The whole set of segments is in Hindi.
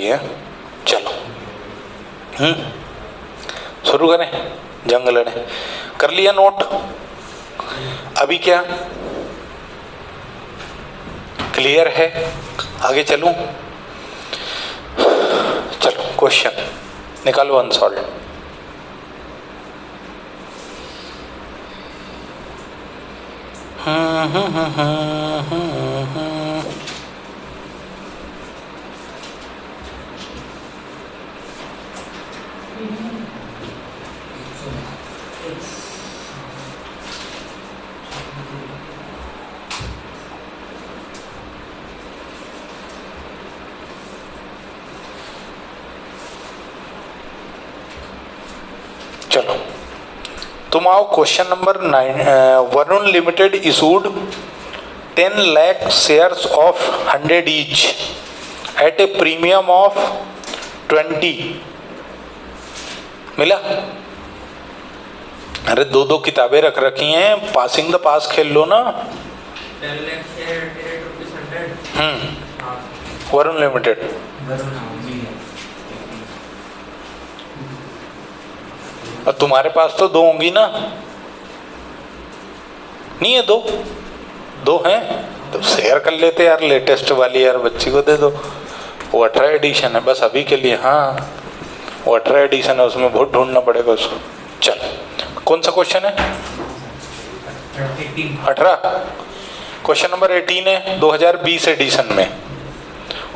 लिए। चलो शुरू करें, जंग लड़े। कर लिया नोट? अभी क्या क्लियर है? आगे चलूं? चलो क्वेश्चन निकालो अनसॉल्व। चलो तुम आओ question number 9। Varun limited issued 10 lakh shares of 100 each at a premium of 20। मिला? अरे दो दो किताबें रख रखी हैं, पासिंग द पास खेल लो ना। 10 lakh share at 100। Varun limited. और तुम्हारे पास तो दो होंगी ना? नहीं है? दो हैं तो शेयर कर लेते यार, लेटेस्ट वाली यार बच्ची को दे दो। वो 18 एडिशन है बस अभी के लिए। हाँ वो 18 एडिशन है, उसमें बहुत ढूंढना पड़ेगा उसको। चल कौन सा क्वेश्चन है? 18। क्वेश्चन नंबर 18 है 2020 एडिशन में,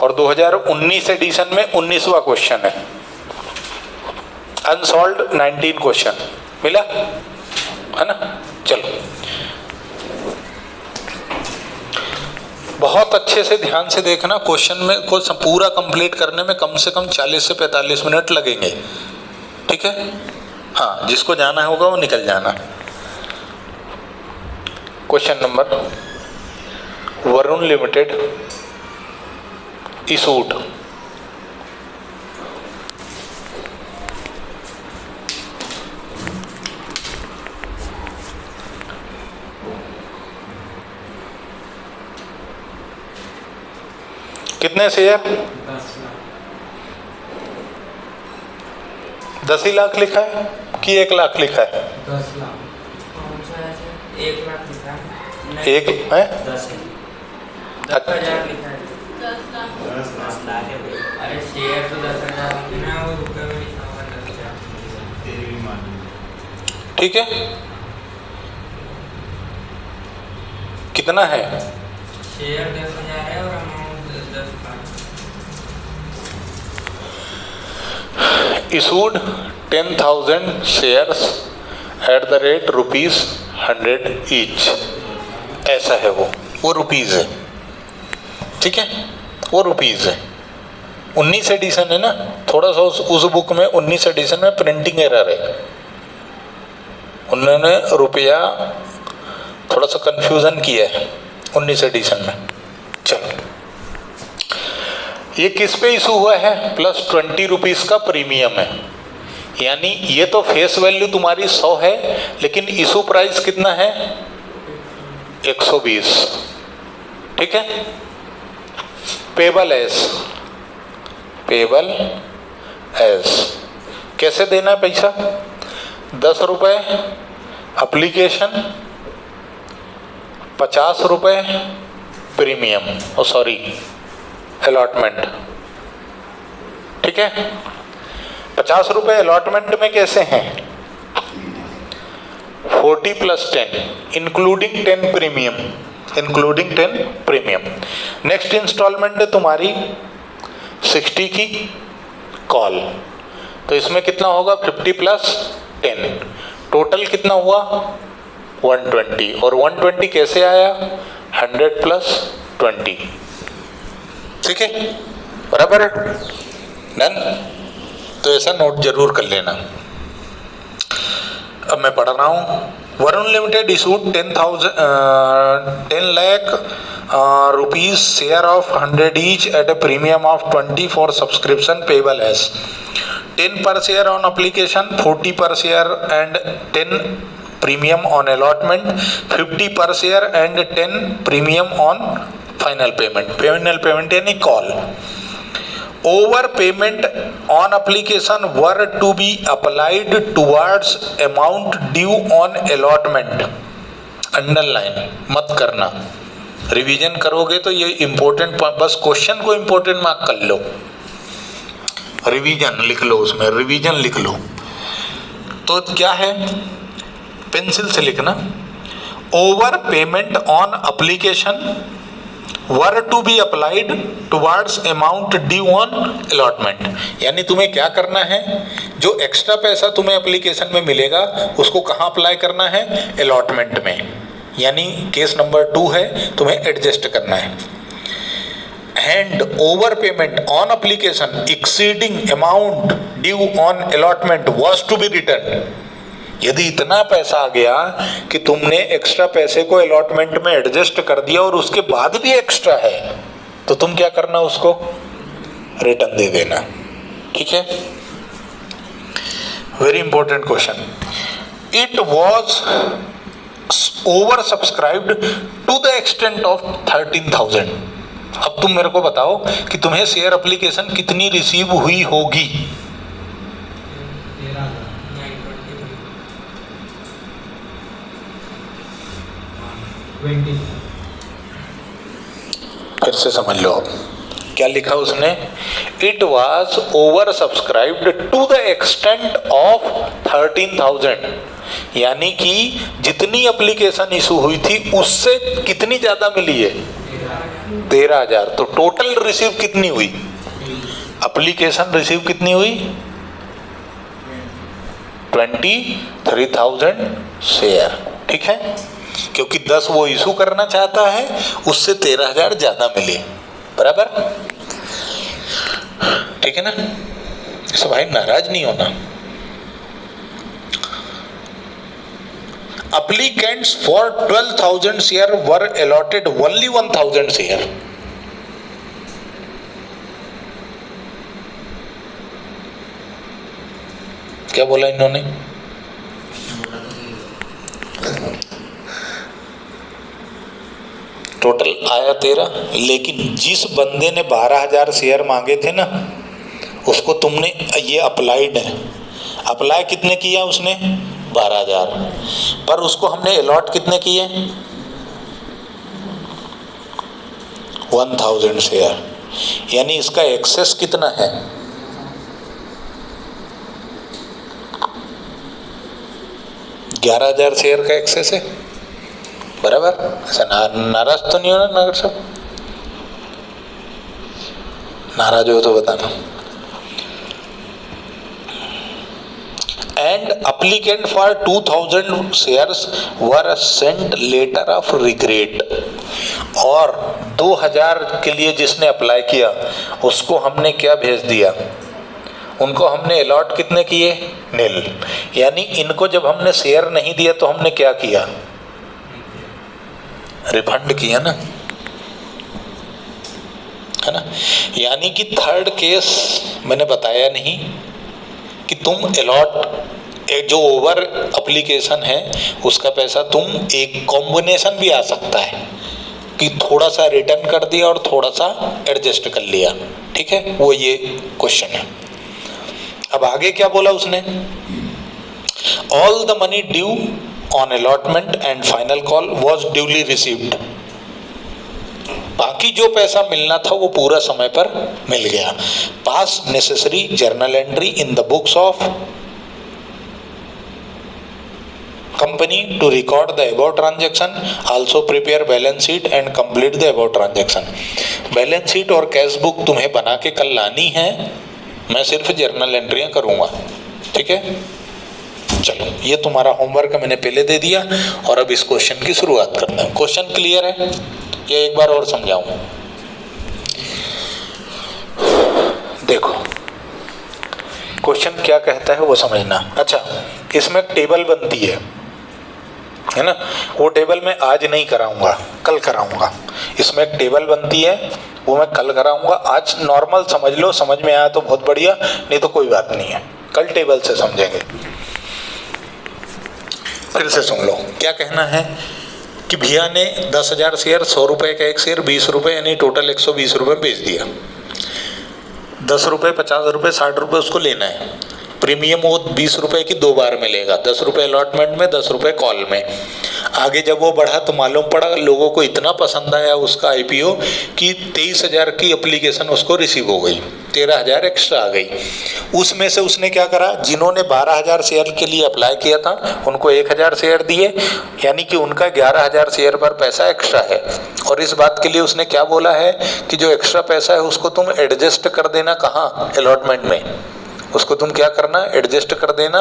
और 2019 एडिशन में 19वां क्वेश्चन है। अनसॉल्व्ड 19 क्वेश्चन मिला है ना? चलो बहुत अच्छे से ध्यान से देखना। क्वेश्चन में को पूरा कंप्लीट करने में कम से कम 40 से 45 मिनट लगेंगे। ठीक है? हाँ जिसको जाना होगा वो निकल जाना। Question number, Varun limited issued कितने शेयर? 10 ही लाख लिखा है कि 1 लाख लिखा है? 10 लाख। कौन सा है? 1 लाख लिखा है। एक है 10,000 लिखा है। 10 लाख है भाई। अरे शेयर तो 10,000 ना, वो रुपए में लिखा हुआ है 10,000। तेरी भी मान। ठीक है कितना है? शेयर 10,000 है और amount 10 lakh. issued 10,000 shares at the rate ₹100 each। ऐसा है वो रुपीज है। ठीक है वो रुपीज है। 19 एडिशन है ना, थोड़ा सा उस बुक में 19 एडिशन में प्रिंटिंग एरर है, उन्होंने रुपया थोड़ा सा कंफ्यूजन किया है 19 एडिशन में। चलो ये किस पे इशू हुआ है? +20 का प्रीमियम है, यानी ये तो फेस वैल्यू तुम्हारी 100 है लेकिन इशू प्राइस कितना है? 120। ठीक है? पेबल एज कैसे देना है पैसा? 10 रुपये एप्लीकेशन, 50 रुपये प्रीमियम, अलॉटमेंट। ठीक है? 50 रुपये अलॉटमेंट में कैसे हैं? 40 + 10 इंक्लूडिंग 10 प्रीमियम। नेक्स्ट इंस्टॉलमेंट है तुम्हारी 60 की कॉल, तो इसमें कितना होगा? 50 + 10 टोटल कितना हुआ? 120। और 120 कैसे आया? 100 + 20। ठीक है बराबर है? डन? तो ऐसा नोट जरूर कर लेना। अब मैं पढ़ रहा हूँ। Varun limited issued 10 lakh rupees share of 100 each at a premium of 20 for subscription payable as 10 per share on application, 40 per share and 10 premium on allotment, 50 per share and 10 premium on final payment यानी call. Over payment on application were to be applied towards amount due on allotment. Underline मत करना, रिवीजन करोगे तो ये इंपॉर्टेंट, बस क्वेश्चन को इंपॉर्टेंट मार्क कर लो, रिवीजन लिख लो, उसमें रिवीजन लिख लो। तो क्या है, पेंसिल से लिखना, over payment on application were to be applied towards amount due on allotment. यानी तुम्हें क्या करना है, जो एक्स्ट्रा पैसा तुम्हें एप्लीकेशन में मिलेगा उसको कहाँ अप्लाई करना है, अलॉटमेंट में। यानी केस नंबर 2 है, तुम्हें एडजस्ट करना है। And over payment on application exceeding amount due on allotment was to be return. यदि इतना पैसा आ गया कि तुमने एक्स्ट्रा पैसे को अलॉटमेंट में एडजस्ट कर दिया और उसके बाद भी एक्स्ट्रा है, तो तुम क्या करना, उसको रिटर्न दे देना। ठीक है, very important question. It was over subscribed to the extent of 13,000। अब तुम मेरे को बताओ कि तुम्हें शेयर एप्लीकेशन कितनी रिसीव हुई होगी। फिर से समझ लो, आप क्या लिखा उसने, it was over subscribed to the extent of 13,000। यानी कि जितनी एप्लीकेशन इशू हुई थी उससे कितनी ज्यादा मिली है, 13,000। तो टोटल रिसीव कितनी हुई, एप्लीकेशन रिसीव कितनी हुई, 23,000 शेयर। ठीक है, क्योंकि 10 वो इशू करना चाहता है, उससे 13,000 ज्यादा मिले, बराबर। ठीक है ना, इसे भाई नाराज नहीं होना। Applicants for 12,000 share were allotted only 1,000 share. क्या बोला इन्होंने, टोटल आया 13, लेकिन जिस बंदे ने 12,000 शेयर मांगे थे ना, उसको तुमने, ये अप्लाइड है, अप्लाई कितने किया उसने, 12,000, पर उसको हमने अलॉट कितने किए, 1,000 शेयर। यानी इसका एक्सेस कितना है, 11,000 शेयर का एक्सेस है, बराबर। ऐसा नाराज तो नहीं होना नगर साहब, नाराज हो तो बताना। And applicant for 2,000 shares were sent letter of regret. और 2,000 के लिए जिसने अप्लाई किया उसको हमने क्या भेज दिया, उनको हमने अलॉट कितने किए, नील। यानी इनको जब हमने शेयर नहीं दिया तो हमने क्या किया, रिफंड किया ना, है ना। यानी कि थर्ड केस मैंने बताया नहीं कि तुम अलॉट, जो ओवर एप्लीकेशन है उसका पैसा तुम, एक कॉम्बिनेशन भी आ सकता है कि थोड़ा सा रिटर्न कर दिया और थोड़ा सा एडजस्ट कर लिया। ठीक है, वो ये क्वेश्चन है। अब आगे क्या बोला उसने, all the money due on allotment and final call was duly received. बाकी जो पैसा मिलना था वो पूरा समय पर मिल गया। Pass necessary journal entry in the books of company to record the above transaction, also prepare balance sheet and complete the above transaction. Balance sheet और कैश बुक तुम्हें बना के कल लानी है, मैं सिर्फ जर्नल एंट्रियां करूंगा। ठीक है, चलो ये तुम्हारा होमवर्क मैंने पहले दे दिया और अब इस क्वेश्चन की शुरुआत करते हैं। क्वेश्चन क्लियर है, ये एक बार और समझाऊं। देखो क्वेश्चन क्या कहता है वो समझना। अच्छा, इसमें एक टेबल बनती है ना, वो टेबल मैं आज नहीं कराऊंगा, कल कराऊंगा। इसमें एक टेबल बनती है, वो मैं कल कराऊंगा। आज नॉर्मल समझ लो, समझ में आया तो बहुत बढ़िया, नहीं तो कोई बात नहीं है, कल टेबल से समझेंगे। फिर से सुन लो, क्या कहना है कि भैया ने 10,000 शेयर, 100 रुपए का एक शेयर, 20 रुपए, यानी टोटल 120 रुपए बेच दिया। ₹10, ₹50, ₹60 उसको लेना है। प्रीमियम वो 20 रुपए की 2 बार मिलेगा, 10 रुपए अलॉटमेंट में, 10 रुपए कॉल में। आगे जब वो बढ़ा तो मालूम पड़ा लोगों को इतना पसंद आया उसका IPO कि 23,000 की एप्लीकेशन उसको रिसीव हो गई, 13,000 एक्स्ट्रा आ गई। उसमें से उसने क्या करा, जिन्होंने 12,000 शेयर के लिए अप्लाई किया था उनको 1,000 शेयर दिए, यानी कि उनका 11,000 शेयर पर पैसा एक्स्ट्रा है। और इस बात के लिए उसने क्या बोला है कि जो एक्स्ट्रा पैसा है उसको तुम एडजस्ट कर देना, कहाँ, अलॉटमेंट में। उसको तुम क्या करना, एडजस्ट कर देना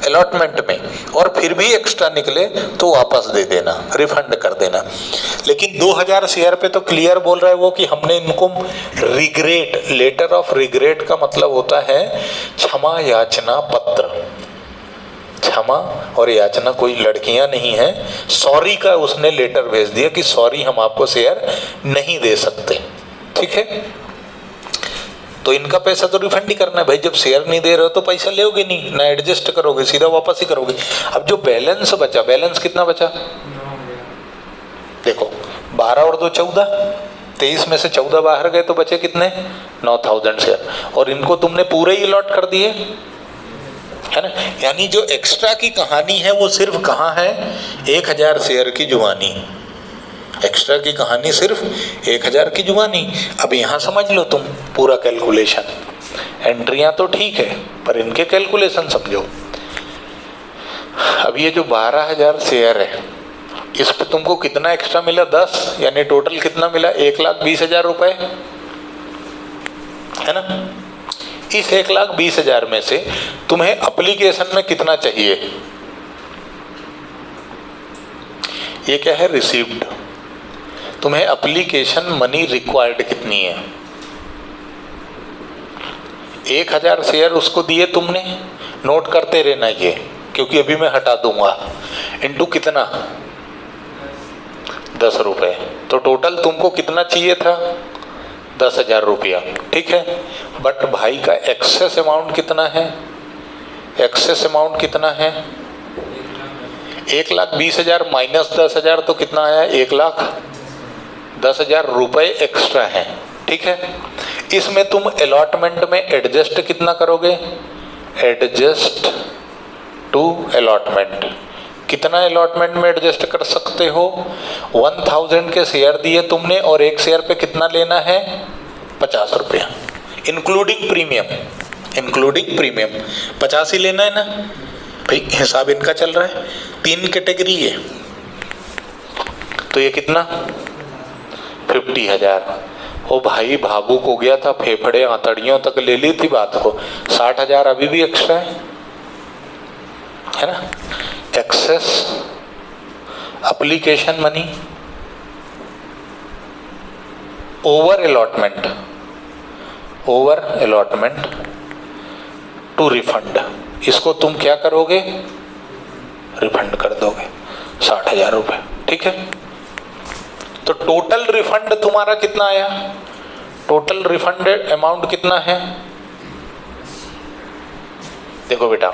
अलॉटमेंट में, और फिर भी एक्स्ट्रा निकले तो वापस दे देना, रिफंड कर देना। लेकिन 2,000 शेयर पे तो क्लियर बोल रहा है वो कि हमने इनको रिग्रेट, लेटर ऑफ रिग्रेट का मतलब होता है क्षमा याचना पत्र। क्षमा और याचना कोई लड़कियां नहीं है, सॉरी का उसने लेटर भेज दिया कि सॉरी हम आपको शेयर नहीं दे सकते, ठीक है। तो इनका पैसा तो रिफंड ही करना है भाई, जब शेयर नहीं दे रहे हो तो पैसा लोगे नहीं ना, एडजस्ट करोगे, सीधा वापस ही करोगे। अब जो बैलेंस बचा, बैलेंस कितना बचा देखो, 12 और 2 14, 23 में से 14 बाहर गए तो बचे कितने, 9,000 शेयर, और इनको तुमने पूरे ही अलॉट कर दिए, है ना। यानी जो एक्स्ट्रा की कहानी है वो सिर्फ कहाँ है, 1,000 शेयर की जुबानी। एक्स्ट्रा की कहानी सिर्फ 1,000 की जुबानी। अब यहाँ समझ लो तुम पूरा कैलकुलेशन, एंट्रियां तो ठीक है पर इनके कैलकुलेशन समझो। अब ये जो 12,000 शेयर है इस पे तुमको कितना एक्स्ट्रा मिला, 10, यानी टोटल कितना मिला, 1,20,000 रुपए, है ना। इस 1,20,000 में से तुम्हें एप्लीकेशन में कितना चाहिए, ये क्या है, रिसीव्ड। तुम्हें एप्लीकेशन मनी रिक्वायर्ड कितनी है, 1,000 शेयर उसको दिए तुमने, नोट करते रहना ये क्योंकि अभी मैं हटा दूंगा, इनटू कितना, 10 रुपए। तो टोटल तुमको कितना चाहिए था, 10,000 रुपया, ठीक है। बट भाई का एक्सेस अमाउंट कितना है, एक्सेस अमाउंट कितना है, 1,20,000 माइनस 10,000 तो कितना आया, 1,10,000 रुपए एक्स्ट्रा है, ठीक है। इसमें तुम अलॉटमेंट में एडजस्ट कितना करोगे, एडजस्ट टू अलॉटमेंट, कितना अलॉटमेंट में एडजस्ट कर सकते हो, 1,000 के शेयर दिए तुमने और एक शेयर पे कितना लेना है, 50 रुपया, इंक्लूडिंग प्रीमियम, इंक्लूडिंग प्रीमियम 50 ही लेना है ना भाई, हिसाब इनका चल रहा है। 3 कैटेगरी है तो ये कितना, 50,000। ओ भाई भावुक हो गया था, फेफड़े आंतड़ियों तक ले ली थी बात को, 60,000 अभी भी एक्स्ट्रा है ना। Excess application money over allotment, over allotment to refund, इसको तुम क्या करोगे, रिफंड कर दोगे 60,000 रुपए, ठीक है। तो टोटल रिफंड तुम्हारा कितना आया, टोटल रिफंड अमाउंट कितना है, देखो बेटा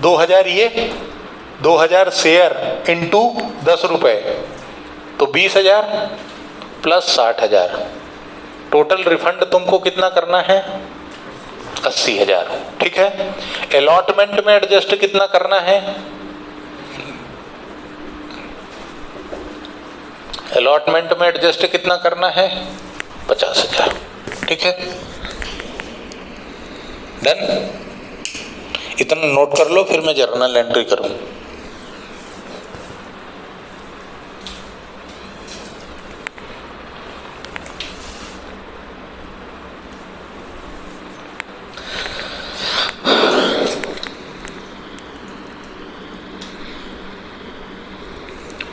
2,000 ये, 2,000 शेयर इंटू 10 रुपए तो 20,000 प्लस 60,000, टोटल रिफंड तुमको कितना करना है, 80,000, ठीक है। अलॉटमेंट में एडजस्ट कितना करना है, अलॉटमेंट में एडजस्ट कितना करना है, 50,000, ठीक है। डन, इतना नोट कर लो फिर मैं जर्नल एंट्री करूं।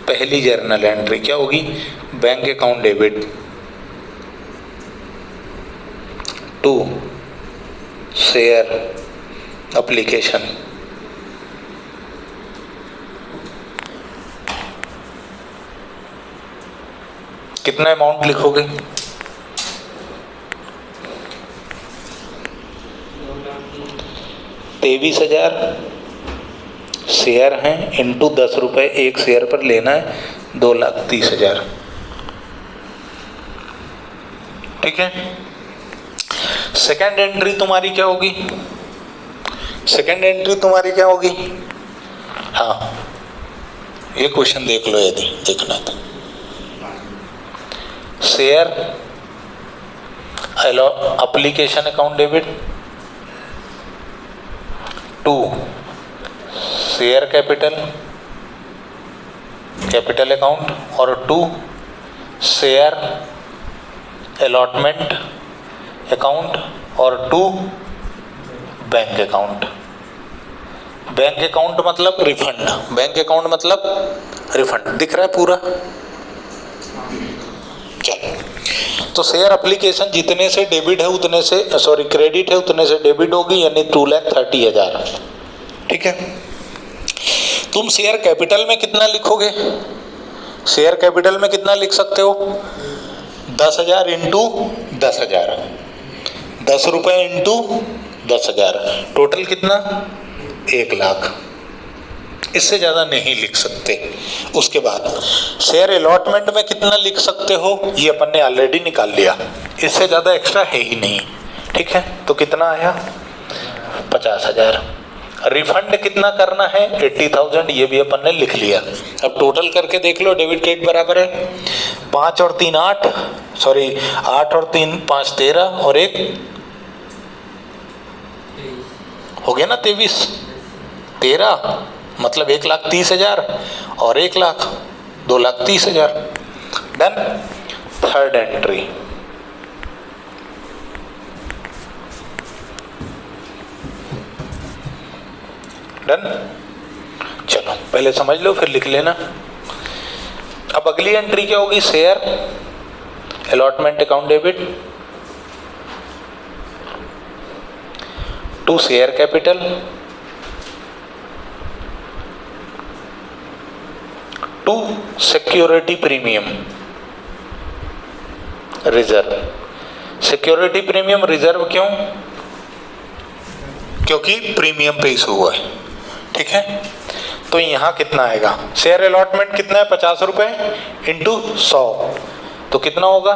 पहली जर्नल एंट्री क्या होगी, bank account debit to share application, कितना अमाउंट लिखोगे, 23,000 शेयर हैं इंटू 10 रुपए एक शेयर पर लेना है, 2,30,000, ठीक है। सेकेंड एंट्री तुम्हारी क्या होगी? सेकेंड एंट्री तुम्हारी क्या होगी? हाँ, ये क्वेश्चन देख लो यदि देखना तो। Share application account debit, 2 share capital account, और 2 शेयर अलॉटमेंट अकाउंट, और 2 बैंक अकाउंट। बैंक अकाउंट मतलब रिफंड, बैंक अकाउंट मतलब रिफंड। दिख रहा है पूरा? चलो, तो शेयर एप्लीकेशन जितने से डेबिट है उतने से, सॉरी क्रेडिट है उतने से डेबिट होगी, यानी 2,30,000। ठीक है। तुम शेयर कैपिटल में कितना लिखोगे? शेयर कैपिटल में कितना लिख सकते हो? 10,000 इंटू 10,000, 10 रुपये इंटू 10,000, टोटल कितना? 1 लाख। इससे ज़्यादा नहीं लिख सकते। उसके बाद शेयर अलॉटमेंट में कितना लिख सकते हो? ये अपन ने ऑलरेडी निकाल लिया, इससे ज़्यादा एक्स्ट्रा है ही नहीं। ठीक है, तो कितना आया? 50,000। रिफंड कितना करना है? 80,000, ये भी अपन ने लिख लिया। अब टोटल करके देख लो, डेबिट क्रेडिट बराबर है 5 और 3 8, सॉरी 8 और 3 5 13, और 1 हो गया ना 23, 13 मतलब 1,30,000 और 1 lakh 2,30,000। Done. Third entry, done. चलो पहले समझ लो फिर लिख लेना। अब अगली एंट्री क्या होगी? Share allotment account debit, 2 share capital, 2 security premium reserve. Security premium reserve क्यों? क्योंकि प्रीमियम पे इशू हुआ है। ठीक है, तो यहां कितना आएगा? शेयर अलॉटमेंट कितना है? 50 रुपए इंटू 100, तो कितना होगा?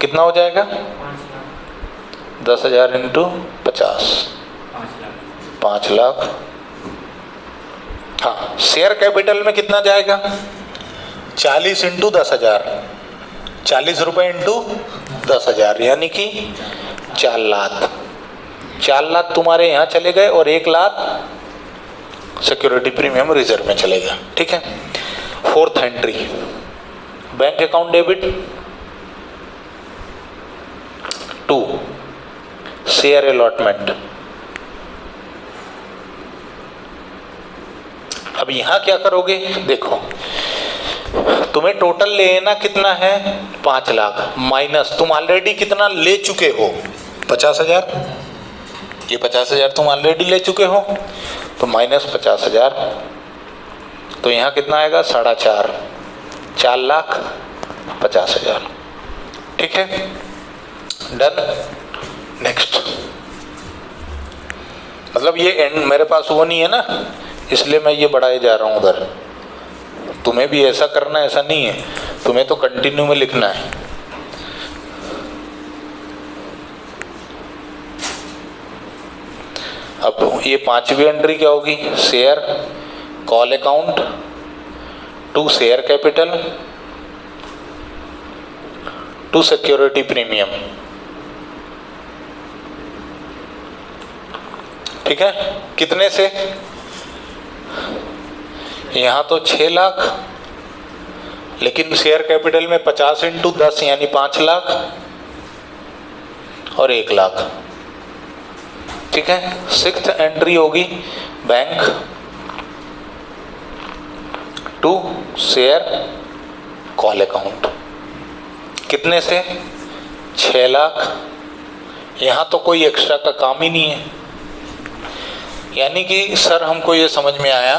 कितना हो जाएगा? 10,000 इंटू 50, 5 लाख। हाँ, शेयर कैपिटल में कितना जाएगा? 40 इंटू 10,000, 40 रुपए इंटू 10,000, यानी कि 4 लाख। 4 लाख तुम्हारे यहाँ चले गए और 1 लाख सिक्योरिटी प्रीमियम रिजर्व में चलेगा। ठीक है। Fourth entry, bank account debit, 2 share allotment. अब यहां क्या करोगे? देखो, तुम्हें टोटल लेना कितना है? 5 लाख माइनस तुम ऑलरेडी कितना ले चुके हो? 50,000। ये 50,000 तुम ऑलरेडी ले चुके हो, तो माइनस 50,000, तो यहाँ कितना आएगा? 4.5, 4,50,000। ठीक है, डन। नेक्स्ट, मतलब ये एंड मेरे पास वो नहीं है ना, इसलिए मैं ये बढ़ाए जा रहा हूँ उधर। तुम्हें भी ऐसा करना, ऐसा नहीं है, तुम्हें तो कंटिन्यू में लिखना है। अब ये 5वीं एंट्री क्या होगी? Share call account, 2 share capital, 2 security premium. ठीक है, कितने से? यहाँ तो 6 लाख, लेकिन शेयर कैपिटल में 50 इंटू 10 यानी 5 लाख और 1 लाख। ठीक है। 6th एंट्री होगी बैंक, 2 शेयर कॉल अकाउंट। कितने से? 6 लाख। यहाँ तो कोई एक्स्ट्रा का काम ही नहीं है, यानी कि सर हमको ये समझ में आया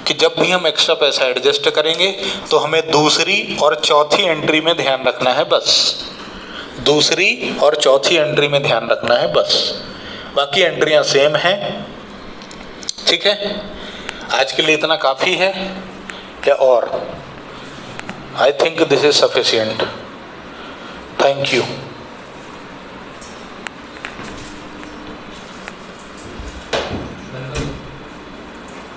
कि जब भी हम एक्स्ट्रा पैसा एडजस्ट करेंगे तो हमें दूसरी और चौथी एंट्री में ध्यान रखना है बस। दूसरी और चौथी एंट्री में ध्यान रखना है बस, बाकी एंट्रियां सेम हैं। ठीक है, आज के लिए इतना काफ़ी है क्या? और I think this is sufficient. Thank you.